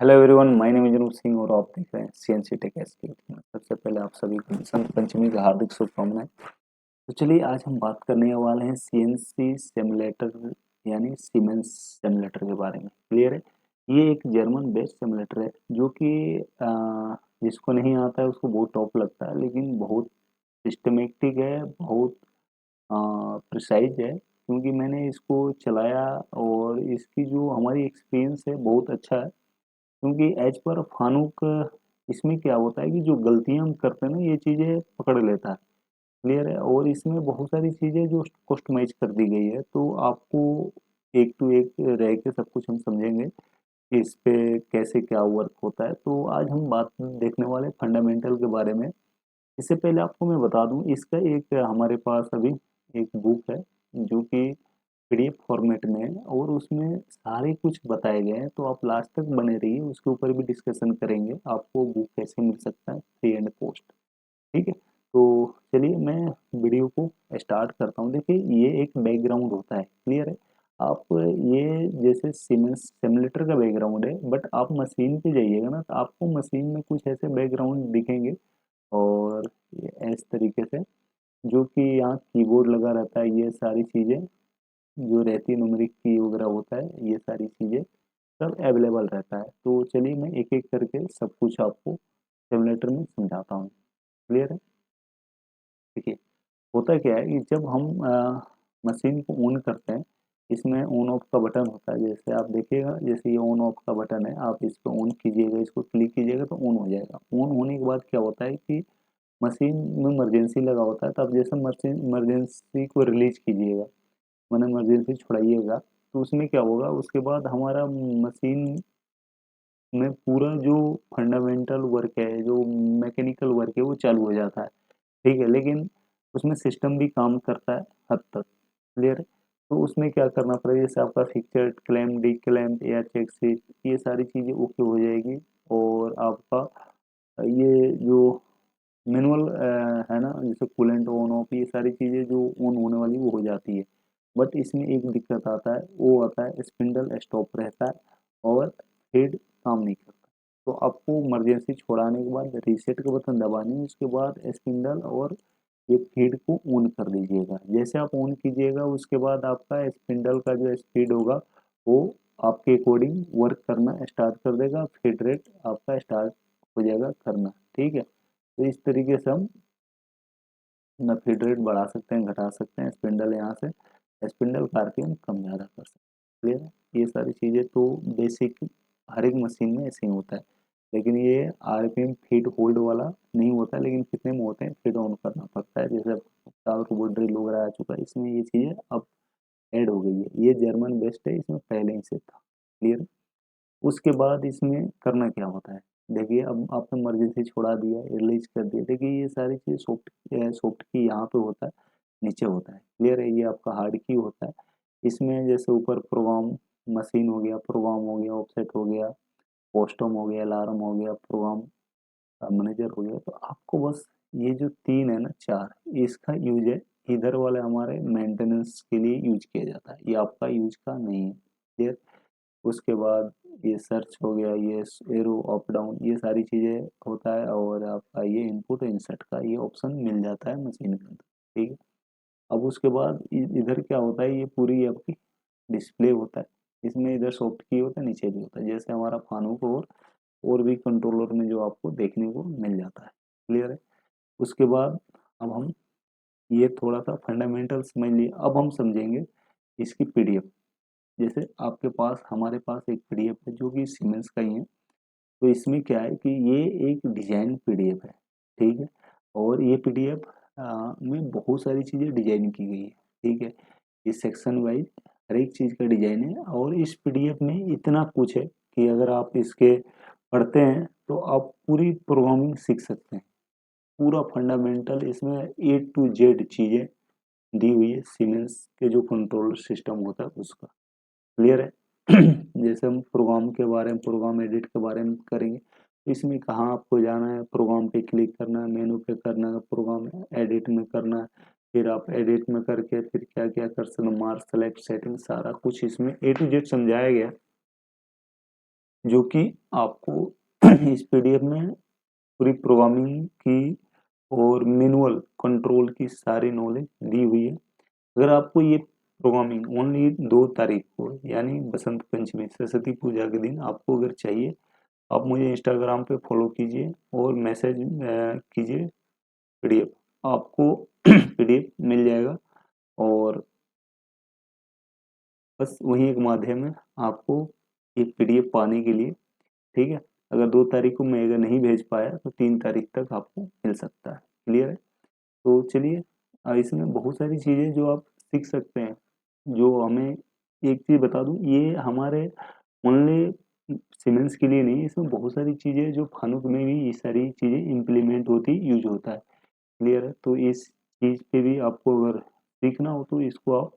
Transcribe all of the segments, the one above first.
Hello everyone, my name is Anoop Singh और आप देख रहे हैं सीएनसी टेक एसके। सबसे पहले आप सभी को बसंत पंचमी की हार्दिक शुभकामनाएं। तो चलिए आज हम बात करने वाले हैं सीएनसी सिमुलेटर यानी सीमेंस सिमुलेटर के बारे में। क्लियर है? ये एक जर्मन बेस्ड सिमुलेटर है जो कि जिसको नहीं आता है उसको बहुत टॉप लगता है, लेकिन बहुत सिस्टमेटिक है, बहुत प्रिसाइज है, क्योंकि मैंने इसको चलाया और इसकी जो हमारी एक्सपीरियंस है बहुत अच्छा है। क्योंकि एज पर फानूक इसमें क्या होता है कि जो गलतियां हम करते हैं ना ये चीज़ें पकड़ लेता है। क्लियर है? और इसमें बहुत सारी चीज़ें जो कस्टमाइज कर दी गई है, तो आपको एक टू एक रह के सब कुछ हम समझेंगे कि इस पे कैसे क्या वर्क होता है। तो आज हम बात देखने वाले फंडामेंटल के बारे में। इससे पहले आपको मैं बता दूं, इसका एक हमारे पास अभी एक बुक है जो कि पीडीएफ फॉर्मेट में है और उसमें सारे कुछ बताए गए हैं। तो आप लास्ट तक बने रहिए, उसके ऊपर भी डिस्कशन करेंगे आपको बुक कैसे मिल सकता है फ्री एंड कॉस्ट। ठीक है? तो चलिए मैं वीडियो को स्टार्ट करता हूँ। देखिए ये एक बैकग्राउंड होता है। क्लियर है? आप ये जैसे सीमेंस सिमुलेटर का बैकग्राउंड है, बट आप मशीन पे जाइएगा ना तो आपको मशीन में कुछ ऐसे बैकग्राउंड दिखेंगे। और इस तरीके से जो कि यहाँ कीबोर्ड लगा रहता है, ये सारी चीज़ें जो रहती है, न्यूमेरिक की वगैरह होता है, ये सारी चीज़ें सब अवेलेबल रहता है। तो चलिए मैं एक एक करके सब कुछ आपको सिमुलेटर में समझाता हूँ। क्लियर है? देखिए होता क्या है कि जब हम मशीन को ऑन करते हैं, इसमें ऑन ऑफ का बटन होता है। जैसे आप देखिएगा, जैसे ये ऑन ऑफ का बटन है, आप इसको ऑन कीजिएगा, इसको क्लिक कीजिएगा तो ऑन हो जाएगा। ऑन होने के बाद क्या होता है कि मशीन में इमरजेंसी लगा होता है, तब जैसे मशीन इमरजेंसी को रिलीज कीजिएगा, मैंने इमरजेंसी छुड़ाइएगा, तो उसमें क्या होगा, उसके बाद हमारा मशीन में पूरा जो फंडामेंटल वर्क है, जो मैकेनिकल वर्क है, वो चालू हो जाता है। ठीक है? लेकिन उसमें सिस्टम भी काम करता है हद तक। क्लियर है? तो उसमें क्या करना पड़ेगा, जैसे आपका फिक्चर क्लैंप, डी क्लैंप या चेक सीट, ये सारी चीज़ें ओके हो जाएगी। और आपका ये जो मैनुअल है ना, जैसे कूलेंट ऑन ऑफ, ये सारी चीज़ें जो ऑन होने वाली वो हो जाती है। बट इसमें एक दिक्कत आता है, वो आता है स्पिंडल स्टॉप रहता है और हेड काम नहीं करता। तो आपको इमरजेंसी छोड़ाने के बाद रीसेट का बटन दबानी है, उसके बाद स्पिंडल और ये फीड को ऑन कर दीजिएगा। जैसे आप ऑन कीजिएगा उसके बाद आपका स्पिंडल का जो स्पीड होगा वो आपके अकॉर्डिंग वर्क करना स्टार्ट कर देगा, फीड रेट आपका स्टार्ट हो जाएगा करना। ठीक है? तो इस तरीके से हम अपना फीड रेट बढ़ा सकते हैं, घटा सकते हैं, स्पिंडल यहाँ से स्पिंडल का आरपीएम कम ज़्यादा कर सकते हैं। क्लियर है? ये सारी चीज़ें तो बेसिक हर एक मशीन में ऐसे ही होता है। लेकिन ये आरपीएम फीड होल्ड वाला नहीं होता है, लेकिन कितने में होते हैं, फीड ऑन करना पड़ता है। जैसे रोबोट ड्रिल वगैरह आ चुका है, इसमें ये चीज़ें अब ऐड हो गई है। ये जर्मन बेस्ड है, इसमें पहले ही से था। क्लियर? उसके बाद इसमें करना क्या होता है, देखिए अब आपने इमरजेंसी छोड़ा दिया, रिलीज कर दिया। देखिए ये सारी चीज़ सॉफ्ट सॉफ्ट की यहाँ पे होता है, नीचे होता है। क्लियर है? ये आपका हार्ड की होता है। इसमें जैसे ऊपर प्रोग्राम मशीन हो गया, प्रोग्राम हो गया, ऑफसेट हो गया, पोस्टम हो गया, अलार्म हो गया, प्रोग्राम मैनेजर हो गया। तो आपको बस ये जो तीन है ना, चार, इसका यूज है। इधर वाले हमारे मेंटेनेंस के लिए यूज किया जाता है, ये आपका यूज का नहीं है। क्लियर? उसके बाद ये सर्च हो गया, ये एरो अप डाउन, ये सारी चीज़ें होता है। और आपका ये इनपुट इंसर्ट का ये ऑप्शन मिल जाता है मशीन के अंदर। ठीक है? अब उसके बाद इधर क्या होता है, ये पूरी आपकी डिस्प्ले होता है। इसमें इधर सॉफ्ट की होता है, नीचे भी होता है, जैसे हमारा फानुक और भी कंट्रोलर में जो आपको देखने को मिल जाता है। क्लियर है? उसके बाद अब हम ये थोड़ा सा फंडामेंटल समझ लिए, अब हम समझेंगे इसकी पीडीएफ। जैसे आपके पास, हमारे पास एक पीडीएफ है जो कि सीमेंस का ही है। तो इसमें क्या है कि ये एक डिजाइन पीडीएफ है। ठीक है? और ये पीडीएफ में बहुत सारी चीज़ें डिजाइन की गई है। ठीक है? ये सेक्शन वाइज हर एक चीज़ का डिजाइन है। और इस पीडीएफ में इतना कुछ है कि अगर आप इसके पढ़ते हैं तो आप पूरी प्रोग्रामिंग सीख सकते हैं। पूरा फंडामेंटल इसमें ए टू जेड चीज़ें दी हुई है, सीमेंस के जो कंट्रोल सिस्टम होता है उसका। क्लियर है? जैसे हम प्रोग्राम के बारे में, प्रोग्राम एडिट के बारे में करेंगे, तो इसमें कहाँ आपको जाना है, प्रोग्राम पे क्लिक करना है, मेनू पे करना है, प्रोग्राम एडिट में करना है। फिर आप एडिट में करके फिर क्या क्या कर सकते हैं, मार्क सेलेक्ट सेटिंग, सारा कुछ इसमें ए टू जेड समझाया गया। जो कि आपको इस पीडीएफ में पूरी प्रोग्रामिंग की और मैनुअल कंट्रोल की सारी नॉलेज दी हुई है। अगर आपको ये प्रोग्रामिंग ओनली 2 तारीख को यानी बसंत पंचमी सरस्वती पूजा के दिन आपको अगर चाहिए, आप मुझे इंस्टाग्राम पे फॉलो कीजिए और मैसेज कीजिए पीडीएफ, आपको पीडीएफ मिल जाएगा। और बस वही एक माध्यम है आपको एक पीडीएफ पाने के लिए, ठीक है। अगर 2 तारीख को मैं अगर नहीं भेज पाया तो 3 तारीख तक आपको मिल सकता है। क्लियर है? तो चलिए, इसमें बहुत सारी चीज़ें जो आप सीख सकते हैं। जो हमें एक चीज़ बता दूं, ये हमारे ओनली सीमेंस के लिए नहीं, इसमें बहुत सारी चीज़ें जो फानुक में भी ये सारी चीज़ें इम्प्लीमेंट होती यूज होता है। क्लियर है? तो इस चीज़ पे भी आपको अगर सीखना हो तो इसको आप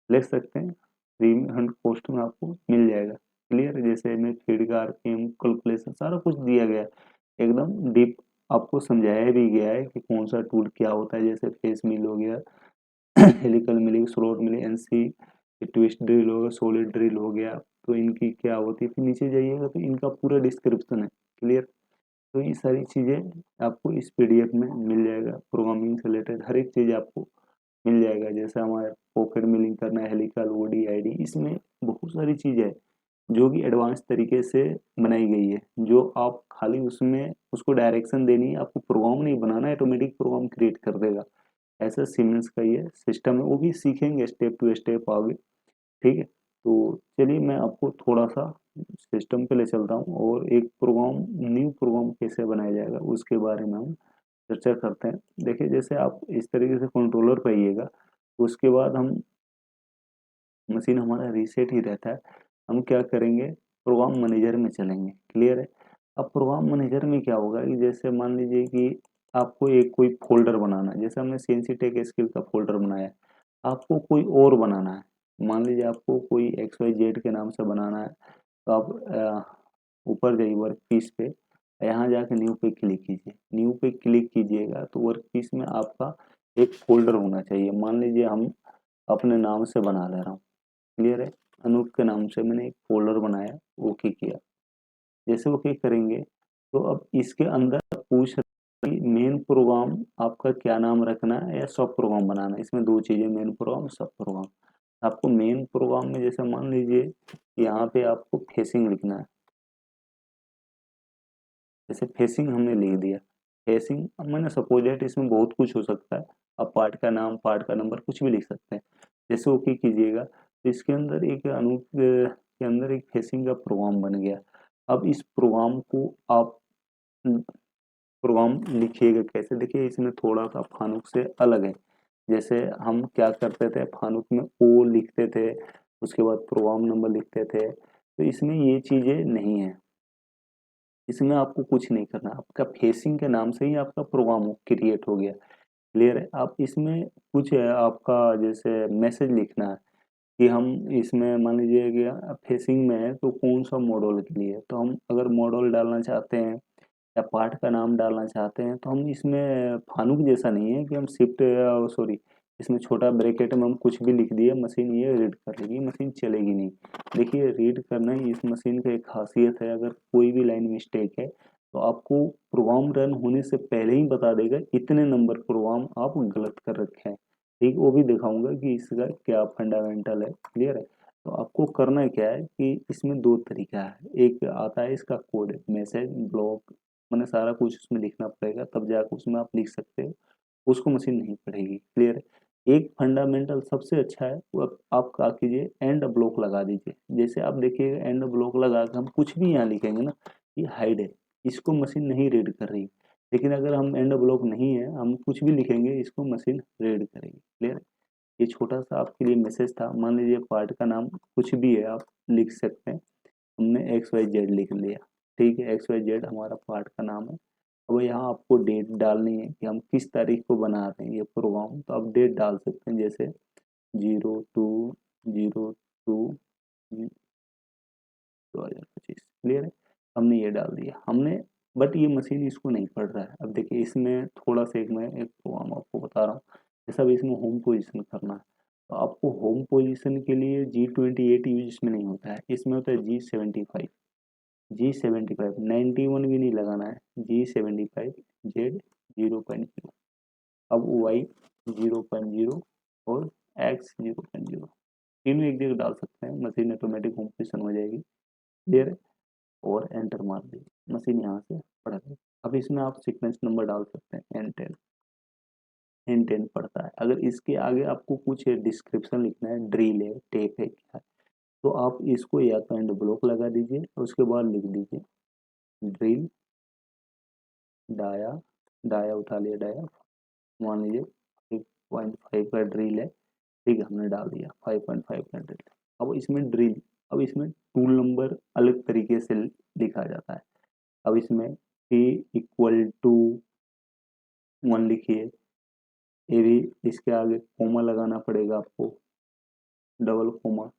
ले सकते हैं, फ्री हैंड कॉस्ट में आपको मिल जाएगा। क्लियर है? जैसे में फीड का आरपीएम कैलकुलेशन सारा कुछ दिया गया है, एकदम डीप आपको समझाया भी गया है कि कौन सा टूल क्या होता है। जैसे फेस मिल हो गया, helical milling, slot milling, NC, twist drill हो गया, सॉलिड ड्रिल हो गया, तो इनकी क्या होती है। फिर नीचे जाइएगा तो इनका पूरा डिस्क्रिप्शन है। क्लियर? तो ये सारी चीज़ें आपको इस पीडीएफ में मिल जाएगा। प्रोग्रामिंग से रिलेटेड हर एक चीज़ आपको मिल जाएगा। जैसे हमारे पॉकेट मिलिंग करना है, हेलिकल, ओडी, आईडी, इसमें बहुत सारी चीज़ें हैं जो कि एडवांस तरीके से बनाई गई है। जो आप खाली उसमें उसको डायरेक्शन देनी है, आपको प्रोग्राम नहीं बनाना है, ऑटोमेटिक प्रोग्राम क्रिएट कर देगा। ऐसा सीमेंस का ये सिस्टम है, वो भी सीखेंगे स्टेप टू स्टेप आगे। ठीक है? तो चलिए मैं आपको थोड़ा सा सिस्टम पे ले चलता हूँ और एक प्रोग्राम, न्यू प्रोग्राम कैसे बनाया जाएगा उसके बारे में हम चर्चा करते हैं। देखिए, जैसे आप इस तरीके से कंट्रोलर पे आइएगा, उसके बाद हम मशीन हमारा रीसेट ही रहता है। हम क्या करेंगे, प्रोग्राम मैनेजर में चलेंगे। क्लियर है? अब प्रोग्राम मैनेजर में क्या होगा कि जैसे मान लीजिए कि आपको एक कोई फ़ोल्डर बनाना है, जैसे हमने सीएनसी टेक स्किल का फ़ोल्डर बनाया है, आपको कोई और बनाना है। मान लीजिए आपको कोई एक्स वाई जेड के नाम से बनाना है, तो आप ऊपर जाइए वर्क पीस पे, यहाँ जाके न्यू पे क्लिक कीजिए। न्यू पे क्लिक कीजिएगा तो वर्क पीस में आपका एक फ़ोल्डर होना चाहिए। मान लीजिए हम अपने नाम से बना ले रहा हूँ। क्लियर है? अनूप के नाम से मैंने एक फ़ोल्डर बनाया, ओके किया। जैसे ओके करेंगे तो अब इसके अंदर पूछ रहा है कि मेन प्रोग्राम आपका क्या नाम रखना है या सब प्रोग्राम बनाना है। इसमें 2 चीज़ें, मेन प्रोग्राम, सब प्रोग्राम। आपको मेन प्रोग्राम में जैसे मान लीजिए यहाँ पे आपको फेसिंग लिखना है। जैसे फेसिंग हमने लिख दिया, फेसिंग, अब मैंने सपोज दैट इसमें बहुत कुछ हो सकता है। आप पार्ट का नाम, पार्ट का नंबर कुछ भी लिख सकते हैं। जैसे ओके कीजिएगा तो इसके अंदर एक अनूप के अंदर एक फेसिंग का प्रोग्राम बन गया। अब इस प्रोग्राम को आप प्रोग्राम लिखिएगा कैसे, देखिए इसमें थोड़ा सा फानुक से अलग है। जैसे हम क्या करते थे, फानुक में ओ लिखते थे, उसके बाद प्रोग्राम नंबर लिखते थे, तो इसमें ये चीज़ें नहीं है। इसमें आपको कुछ नहीं करना, आपका फेसिंग के नाम से ही आपका प्रोग्राम क्रिएट हो गया। क्लियर है? आप इसमें कुछ आपका जैसे मैसेज लिखना है कि हम इसमें मान लीजिए कि फेसिंग में है तो कौन सा मॉडल के लिए, तो हम अगर मॉडल डालना चाहते हैं या पार्ट का नाम डालना चाहते हैं तो हम इसमें फानुक जैसा नहीं है कि हम शिफ्ट, सॉरी, इसमें छोटा ब्रैकेट में हम कुछ भी लिख दिए, मशीन ये रीड कर लेगी, मशीन चलेगी नहीं। देखिए, रीड करना ही इस मशीन का एक खासियत है। अगर कोई भी लाइन मिस्टेक है तो आपको प्रोग्राम रन होने से पहले ही बता देगा इतने नंबर प्रोग्राम आप गलत कर रखे हैं। ठीक, वो भी दिखाऊंगा कि इसका क्या फंडामेंटल है। क्लियर है? तो आपको करना क्या है कि इसमें 2 तरीका है। एक आता है इसका कोड, मैसेज ब्लॉक, मैंने सारा कुछ उसमें लिखना पड़ेगा तब जाकर उसमें आप लिख सकते हो, उसको मशीन नहीं पढ़ेगी। क्लियर है? एक फंडामेंटल सबसे अच्छा है वो आप क्या कीजिए, एंड ब्लॉक लगा दीजिए। जैसे आप देखिए एंड ब्लॉक लगा के हम कुछ भी यहाँ लिखेंगे ना, ये हाइड है, इसको मशीन नहीं रीड कर रही। लेकिन अगर हम एंड ब्लॉक नहीं है, हम कुछ भी लिखेंगे, इसको मशीन रीड करेगी। क्लियर है? ये छोटा सा आपके लिए मैसेज था। मान लीजिए पार्ट का नाम कुछ भी है, आप लिख सकते हैं। हमने एक्स वाई जेड लिख लिया। ठीक है, एक्स वाई जेड हमारा पार्ट का नाम है। अब यहाँ आपको डेट डालनी है कि हम किस तारीख को बना रहे हैं ये प्रोग्राम, तो आप डेट डाल सकते हैं। जैसे 02/02/2025। क्लियर है? हमने ये डाल दिया हमने, बट ये मशीन इसको नहीं पढ़ रहा है। अब देखिए इसमें थोड़ा सा एक मैं एक प्रोग्राम आपको बता रहा हूँ। जैसे अब इसमें होम पोजीशन करना है, तो आपको होम पोजीशन के लिए G28 यूज इसमें नहीं होता है, इसमें होता है G75। G75 91 भी नहीं लगाना है, G75 Z 0.0, अब Y 0.0 और X 0.0 तीनों एक जगह डाल सकते हैं, मशीन ऑटोमेटिक कंप्लीशन हो जाएगी। क्लियर है, और एंटर मार दीजिए, मशीन यहाँ से पढ़ लेगी। अब इसमें आप सीक्वेंस नंबर डाल सकते हैं, N10 पढ़ता है। अगर इसके आगे आपको कुछ डिस्क्रिप्शन लिखना है, ड्रिल है, टेप है, क्या है, तो आप इसको या तो एंड ब्लॉक लगा दीजिए, उसके बाद लिख दीजिए ड्रिल डाया, डाया उठा लिया, डाया मान लीजिए 5.5 का ड्रिल है, ठीक है, हमने डाल दिया 5.5 का ड्रिल। अब इसमें टूल नंबर अलग तरीके से लिखा जाता है। अब इसमें P = 1 लिखिए, ये भी इसके आगे कोमा लगाना पड़ेगा आपको, डबल कोमा,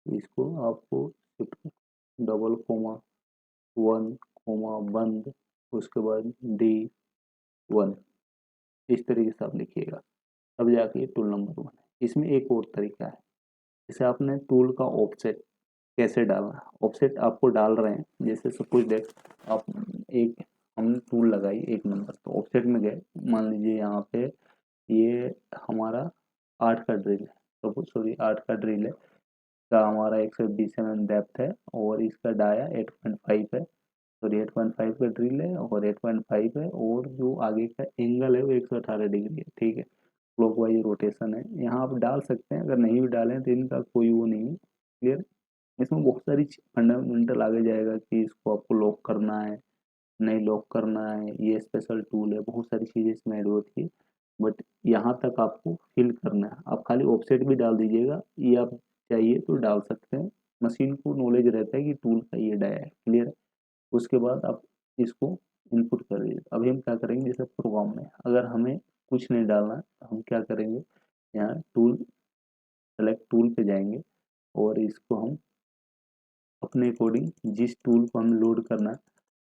इसको आपको डबल कोमा 1 कोमा बंद, उसके बाद D1, इस तरीके से आप लिखिएगा, तब जाके टूल नंबर 1 है। इसमें एक और तरीका है, जैसे आपने टूल का ऑफसेट कैसे डालना है, ऑफसेट आपको डाल रहे हैं, जैसे सपोज दैट आप एक हम टूल लगाई 1 नंबर, तो ऑफसेट में गए, मान लीजिए यहाँ पे ये हमारा 8 का ड्रिल है, तो सॉरी 8 का ड्रिल है, का हमारा 120 mm डेप्थ है, और इसका डाया 8.5 है, सॉरी 8.5 का ड्रिल है और 8.5 है, और जो आगे का एंगल है वो 118 डिग्री है, ठीक है, क्लॉकवाइज रोटेशन है। यहाँ आप डाल सकते हैं, अगर नहीं भी डालें तो इनका कोई वो नहीं है। क्लियर, इसमें बहुत सारी फंडामेंटल आगे जाएगा कि इसको आपको लॉक करना है, नहीं लॉक करना है, ये स्पेशल टूल है, बहुत सारी चीज़ें इसमें ऐड होती है, बट यहाँ तक आपको फिल करना है। आप खाली ऑफसेट भी डाल दीजिएगा, ये आप चाहिए तो डाल सकते हैं, मशीन को नॉलेज रहता है कि टूल का ये डाया है। क्लियर है, उसके बाद आप इसको इनपुट कर दीजिए। अभी हम क्या करेंगे, जैसे प्रोग्राम में अगर हमें कुछ नहीं डालना है तो हम क्या करेंगे, यहाँ टूल सेलेक्ट टूल पे जाएंगे, और इसको हम अपने अकॉर्डिंग जिस टूल को हम लोड करना है,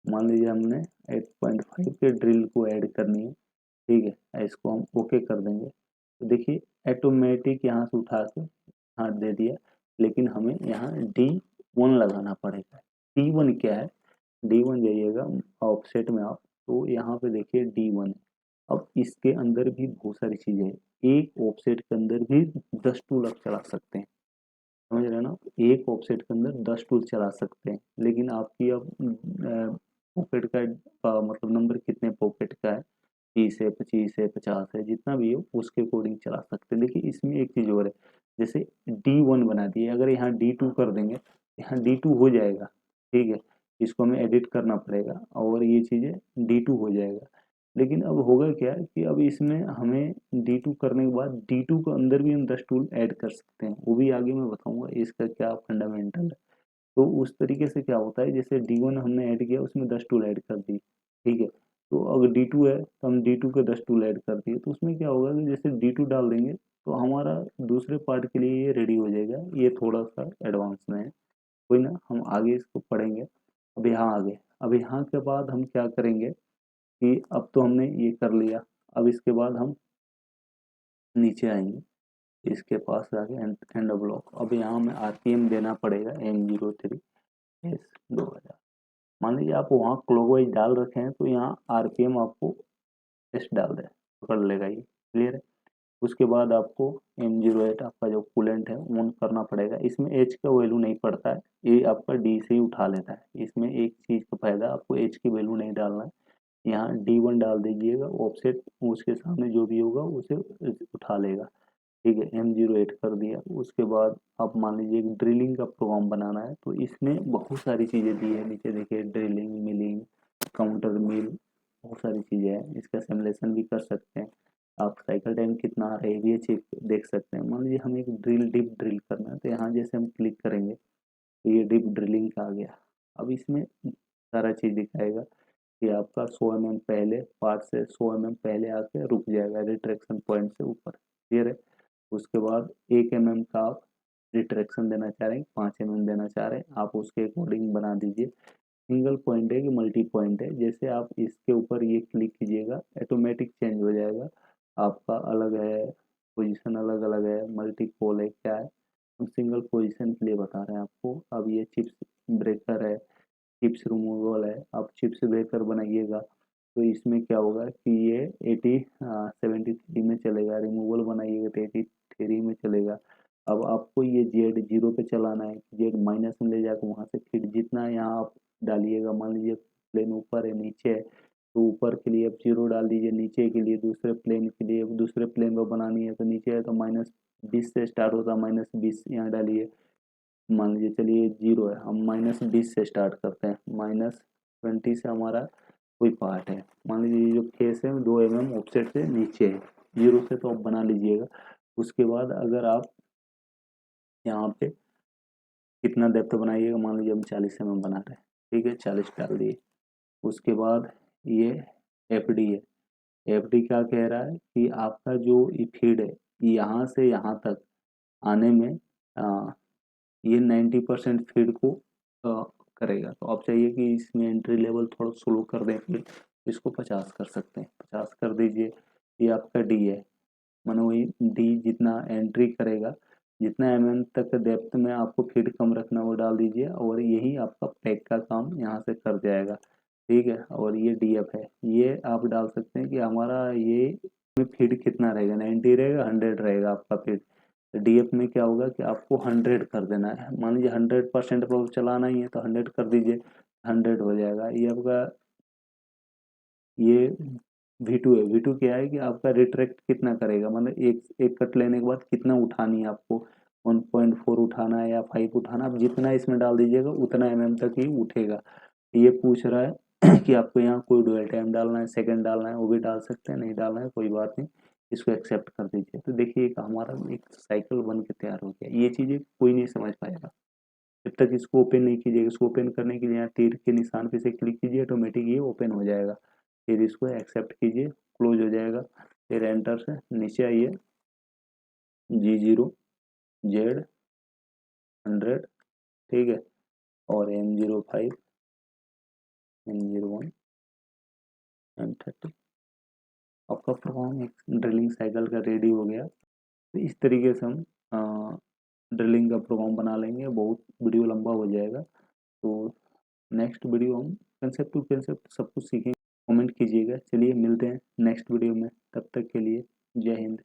मान लीजिए हमने 8.5 के ड्रिल को ऐड करनी है, ठीक है, इसको हम ओके कर देंगे, तो देखिए ऑटोमेटिक यहाँ से उठा के हाँ दे दिया, लेकिन हमें यहाँ D1 लगाना पड़ेगा। D1 क्या है, D1 जाइएगा ऑफसेट में आप, तो यहाँ पे देखिए D1 है। अब इसके अंदर भी बहुत सारी चीज़ें हैं, एक ऑफसेट के अंदर भी 10 टूल आप चला सकते हैं, समझ रहे हैं ना, एक ऑफसेट के अंदर 10 टूल चला सकते हैं, लेकिन आपकी अब पॉकेट का मतलब नंबर कितने पॉकेट का है, 30 है, 25 है, 50 है, जितना भी हो उसके अकॉर्डिंग चला सकते हैं। देखिए इसमें एक चीज़ और है, जैसे D1 बना दिए, अगर यहाँ D2 कर देंगे, यहाँ D2 हो जाएगा, ठीक है, इसको हमें एडिट करना पड़ेगा और ये चीज़ें D2 हो जाएगा। लेकिन अब होगा क्या कि अब इसमें हमें D2 करने के बाद D2 के अंदर भी हम 10 टूल ऐड कर सकते हैं, वो भी आगे मैं बताऊंगा इसका क्या फंडामेंटल है। तो उस तरीके से क्या होता है, जैसे D1 हमने ऐड किया, उसमें 10 टूल ऐड कर दी, ठीक है, तो अगर D2 है तो हम D2 के 10 टूल ऐड कर दिए, तो उसमें क्या होगा कि जैसे D2 डाल देंगे तो हमारा दूसरे पार्ट के लिए ये रेडी हो जाएगा। ये थोड़ा सा एडवांस में है, कोई ना, हम आगे इसको पढ़ेंगे। अब यहाँ आगे, अब यहाँ के बाद हम क्या करेंगे कि अब तो हमने ये कर लिया, अब इसके बाद हम नीचे आएंगे, इसके पास आके एंड ब्लॉक, अब यहाँ हमें RPM देना पड़ेगा M03S 2000। मान लीजिए आप वहाँ क्लॉकवाइज डाल रखे हैं, तो यहाँ RPM आपको एस डाल दें, पकड़ लेगा ये। क्लियर है, उसके बाद आपको M08 आपका जो कूलेंट है ऑन करना पड़ेगा। इसमें एच का वैल्यू नहीं पड़ता है, ये आपका डी से ही उठा लेता है। इसमें एक चीज़ का फायदा, आपको एच की वैल्यू नहीं डालना है, यहाँ D1 डाल दीजिएगा, ऑफसेट उसके सामने जो भी होगा उसे उठा लेगा, ठीक है, M08 कर दिया। उसके बाद आप मान लीजिए एक ड्रिलिंग का प्रोग्राम बनाना है, तो इसमें बहुत सारी चीज़ें दी है, नीचे देखिए ड्रिलिंग, मिलिंग, काउंटर मिल, बहुत सारी चीज़ें हैं, इसका सिमुलेशन भी कर सकते हैं आप, साइकिल टाइम कितना आ रहा है ये चेक देख सकते हैं। मान लीजिए हमें एक डिप ड्रिल करना है, तो यहाँ जैसे हम क्लिक करेंगे तो ये डिप ड्रिलिंग का आ गया। अब इसमें सारा चीज़ दिखाएगा कि आपका 100 mm पहले पार्ट से 100 mm पहले आके रुक जाएगा रिट्रैक्शन पॉइंट से ऊपर। क्लियर है, उसके बाद 1 mm का आप रिट्रैक्शन देना चाह रहे हैं, 5 mm देना चाह रहे हैं, आप उसके अकॉर्डिंग बना दीजिए। सिंगल पॉइंट है कि मल्टी पॉइंट है, जैसे आप इसके ऊपर ये क्लिक कीजिएगा ऑटोमेटिक चेंज हो जाएगा, आपका अलग है, पोजीशन अलग अलग है, मल्टी पोल है, क्या है, हम सिंगल पोजीशन के लिए बता रहे हैं आपको। अब ये चिप्स ब्रेकर है, चिप्स रिमूवल है, आप चिप्स ब्रेकर बनाइएगा तो इसमें क्या होगा कि ये 73 में चलेगा, रिमूवल बनाइएगा तो 83 में चलेगा। अब आपको ये जेड जीरो पे चलाना है, जेड माइनस में ले जाकर वहाँ से फिर जितना यहाँ आप डालिएगा, मान लीजिए प्लेन ऊपर है नीचे है तो ऊपर के लिए आप जीरो डाल दीजिए, नीचे के लिए दूसरे प्लेन के लिए, दूसरे प्लेन पर बनानी है तो नीचे है तो -20 से स्टार्ट होता है, -20 यहाँ डालिए। मान लीजिए चलिए जीरो है, हम -20 से स्टार्ट करते हैं, -20 से हमारा कोई पार्ट है, मान लीजिए ये जो फेस है 2 mm ऑफसेट से नीचे है, जीरो से तो आप बना लीजिएगा। उसके बाद अगर आप यहाँ पे कितना डेप्थ बनाइएगा, मान लीजिए हम 40 mm बना रहे हैं, ठीक है 40 डाल दिए। उसके बाद ये एफ डी है, एफ डी क्या कह रहा है कि आपका जो फीड है यहाँ से यहाँ तक आने में ये 90% फीड को करेगा, तो आप चाहिए कि इसमें एंट्री लेवल थोड़ा स्लो कर दें, फिर इसको 50 कर सकते हैं, 50 कर दीजिए। ये आपका डी है, मानो वही डी जितना एंट्री करेगा, जितना तक डेप्थ में आपको फीड कम रखना वो डाल दीजिए, और यही आपका पैक का काम यहाँ से कर जाएगा, ठीक है। और ये डी एफ है, ये आप डाल सकते हैं कि हमारा ये फीड कितना रहेगा, 90 रहेगा, 100 रहेगा आपका फीड। डीएफ में क्या होगा कि आपको 100 कर देना है, मान लीजिए 100% पर चलाना ही है तो 100 कर दीजिए, 100 हो जाएगा। ये आपका ये V2 है, V2 क्या है कि आपका रिट्रैक्ट कितना करेगा, मतलब एक एक कट लेने के बाद कितना उठानी है आपको, 1.4 उठाना है या 5 उठाना, आप जितना इसमें डाल दीजिएगा उतना तक ही उठेगा। ये पूछ रहा है कि आपको यहाँ कोई डुअल टाइम डालना है, सेकंड डालना है, वो भी डाल सकते हैं, नहीं डालना है कोई बात नहीं, इसको एक्सेप्ट कर दीजिए। तो देखिए एक हमारा एक साइकिल बन के तैयार हो गया। ये चीज़ें कोई नहीं समझ पाएगा जब तक इसको ओपन नहीं कीजिएगा। इसको ओपन करने के लिए यहाँ तीर के निशान पे से क्लिक कीजिए, ऑटोमेटिक ये ओपन हो जाएगा। फिर इसको एक्सेप्ट कीजिए, क्लोज हो जाएगा। फिर एंटर से नीचे आइए, G0 Z100, ठीक है, और M05 M01 M30, आपका प्रोग्राम एक ड्रिलिंग साइकिल का रेडी हो गया। तो इस तरीके से हम ड्रिलिंग का प्रोग्राम बना लेंगे, बहुत वीडियो लंबा हो जाएगा। तो नेक्स्ट वीडियो हम कंसेप्ट टू कंसेप्ट सब कुछ सीखेंगे। कमेंट कीजिएगा। चलिए मिलते हैं नेक्स्ट वीडियो में, तब तक के लिए जय हिंद।